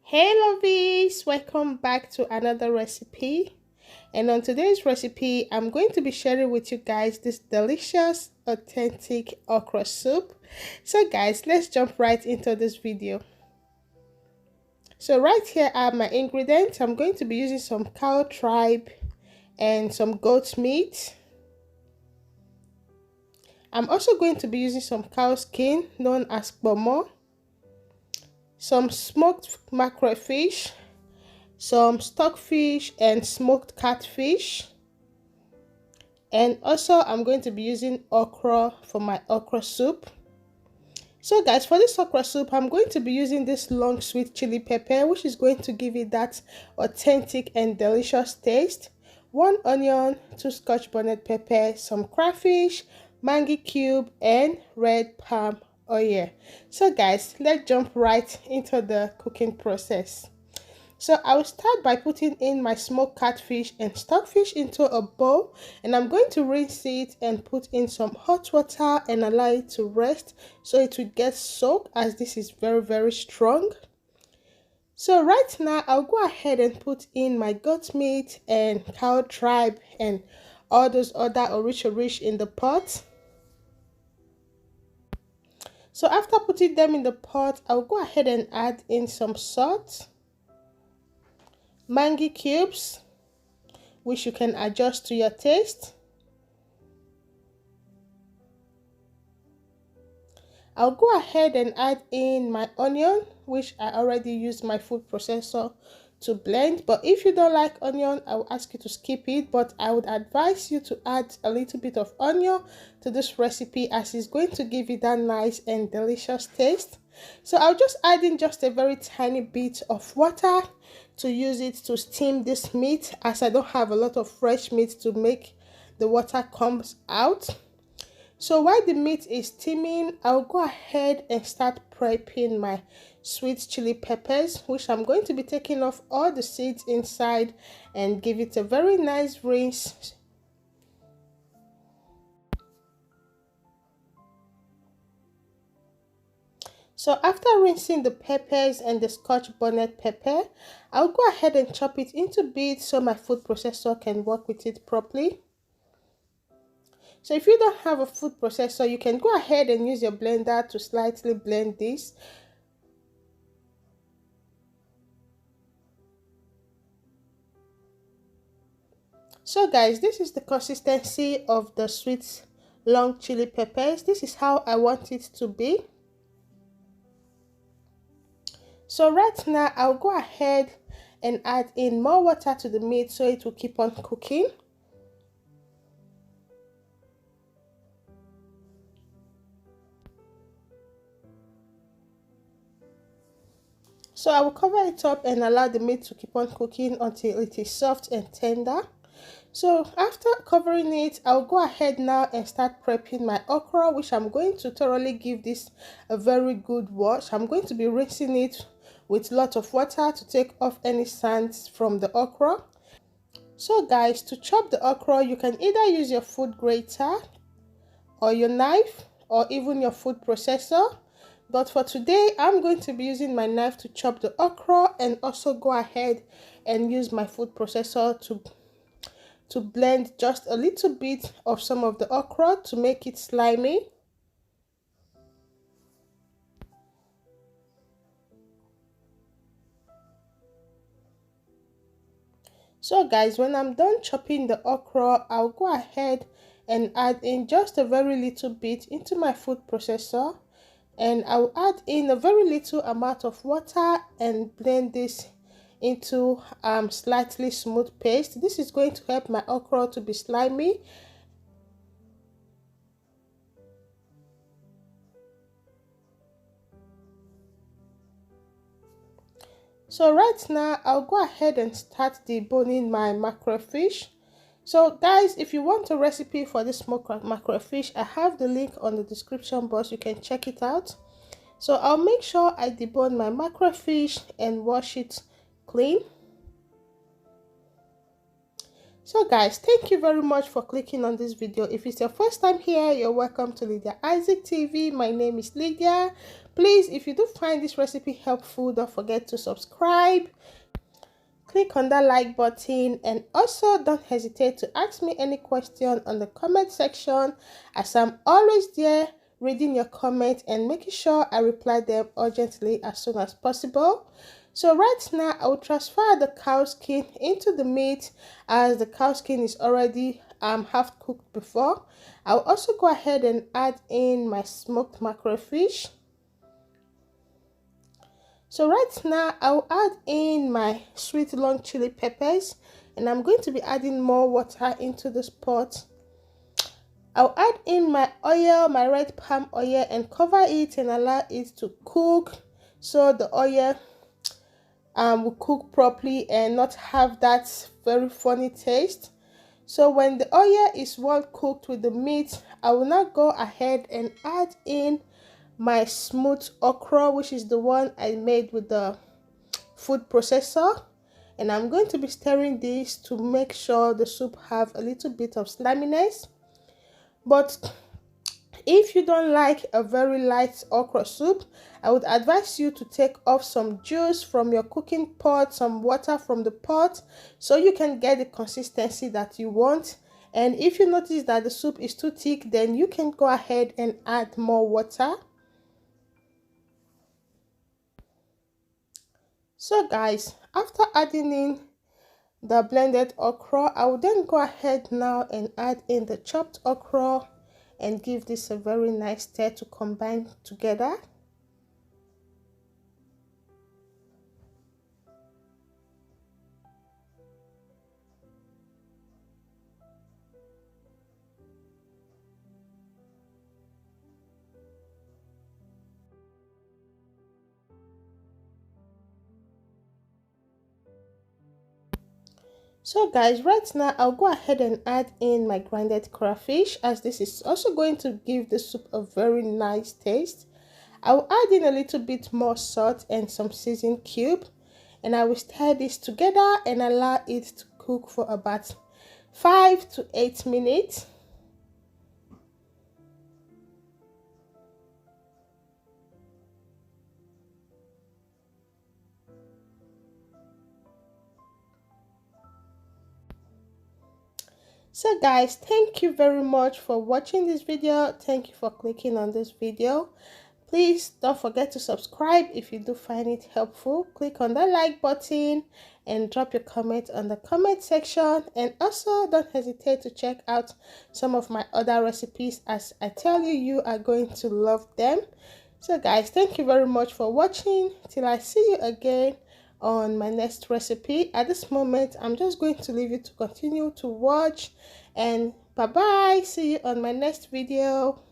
Hey lovies, welcome back to another recipe. And on today's recipe, I'm going to be sharing with you guys this delicious, authentic okra soup. So guys, let's jump right into this video. So right here are my ingredients. I'm going to be using some cow tripe and some goat meat. I'm also going to be using some cow skin known as bomo, some smoked mackerel fish, some stockfish and smoked catfish, and also I'm going to be using okra for my okra soup. So guys, for this okra soup I'm going to be using this long sweet chili pepper, which is going to give it that authentic and delicious taste. 1 onion, 2 scotch bonnet pepper, some crayfish, mango cube, and red palm oil. So guys, let's jump right into the cooking process. So I will start by putting in my smoked catfish and stockfish into a bowl, and I'm going to rinse it and put in some hot water and allow it to rest so it will get soaked, as this is very strong. So right now I'll go ahead and put in my goat meat and cow tripe and all those other orish in the pot. So after putting them in the pot, I'll go ahead and add in some salt, mango cubes, which you can adjust to your taste. I'll go ahead and add in my onion, which I already used my food processor to blend, but if you don't like onion, I will ask you to skip it, but I would advise you to add a little bit of onion to this recipe, as it's going to give you that nice and delicious taste. So I'll just add in just a very tiny bit of water to use it to steam this meat, as I don't have a lot of fresh meat to make the water comes out. So while the meat is steaming, I'll go ahead and start prepping my sweet chili peppers, which I'm going to be taking off all the seeds inside and give it a very nice rinse. So after rinsing the peppers and the scotch bonnet pepper, I'll go ahead and chop it into bits so my food processor can work with it properly. So if you don't have a food processor, you can go ahead and use your blender to slightly blend this. So guys, this is the consistency of the sweet long chili peppers. This is how I want it to be. So right now I'll go ahead and add in more water to the meat so it will keep on cooking. So I will cover it up and allow the meat to keep on cooking until it is soft and tender. So after covering it, I'll go ahead now and start prepping my okra, which I'm going to thoroughly give this a very good wash. I'm going to be rinsing it with lots of water to take off any sands from the okra. So guys, to chop the okra, you can either use your food grater or your knife or even your food processor. But for today, I'm going to be using my knife to chop the okra, and also go ahead and use my food processor to blend just a little bit of some of the okra to make it slimy. So guys, when I'm done chopping the okra, I'll go ahead and add in just a very little bit into my food processor, and I'll add in a very little amount of water and blend this into slightly smooth paste. This is going to help my okra to be slimy. So right now I'll go ahead and start deboning my mackerel fish. So guys, if you want a recipe for this smoked mackerel fish, I have the link on the description box, you can check it out. So I'll make sure I debone my mackerel fish and wash it clean. So guys, thank you very much for clicking on this video. If it's your first time here, you're welcome to Lydiaisaac TV. My name is Lydia. Please, if you do find this recipe helpful, don't forget to subscribe, click on that like button, and also don't hesitate to ask me any question on the comment section, as I'm always there reading your comments and making sure I reply them urgently as soon as possible. So right now I will transfer the cow skin into the meat, as the cow skin is already half cooked before. I'll also go ahead and add in my smoked mackerel fish. So right now I'll add in my sweet long chili peppers, and I'm going to be adding more water into this pot. I'll add in my oil, my red palm oil, and cover it and allow it to cook, so the oil will cook properly and not have that very funny taste. So when the oil is well cooked with the meat, I will now go ahead and add in my smooth okra, which is the one I made with the food processor, and I'm going to be stirring this to make sure the soup have a little bit of sliminess. But if you don't like a very light okra soup, I would advise you to take off some juice from your cooking pot, some water from the pot, so you can get the consistency that you want. And if you notice that the soup is too thick, then you can go ahead and add more water. So guys, after adding in the blended okra, I will then go ahead now and add in the chopped okra and give this a very nice stir to combine together. So guys, right now I'll go ahead and add in my grinded crayfish, as this is also going to give the soup a very nice taste. I'll add in a little bit more salt and some seasoning cube, and I will stir this together and allow it to cook for about 5 to 8 minutes. So guys, thank you very much for watching this video. Thank you for clicking on this video. Please don't forget to subscribe if you do find it helpful. Click on the like button and drop your comment on the comment section. And also don't hesitate to check out some of my other recipes, as I tell you, you are going to love them. So guys, thank you very much for watching. Till I see you again on my next recipe. At this moment, I'm just going to leave you to continue to watch, and bye bye. See you on my next video.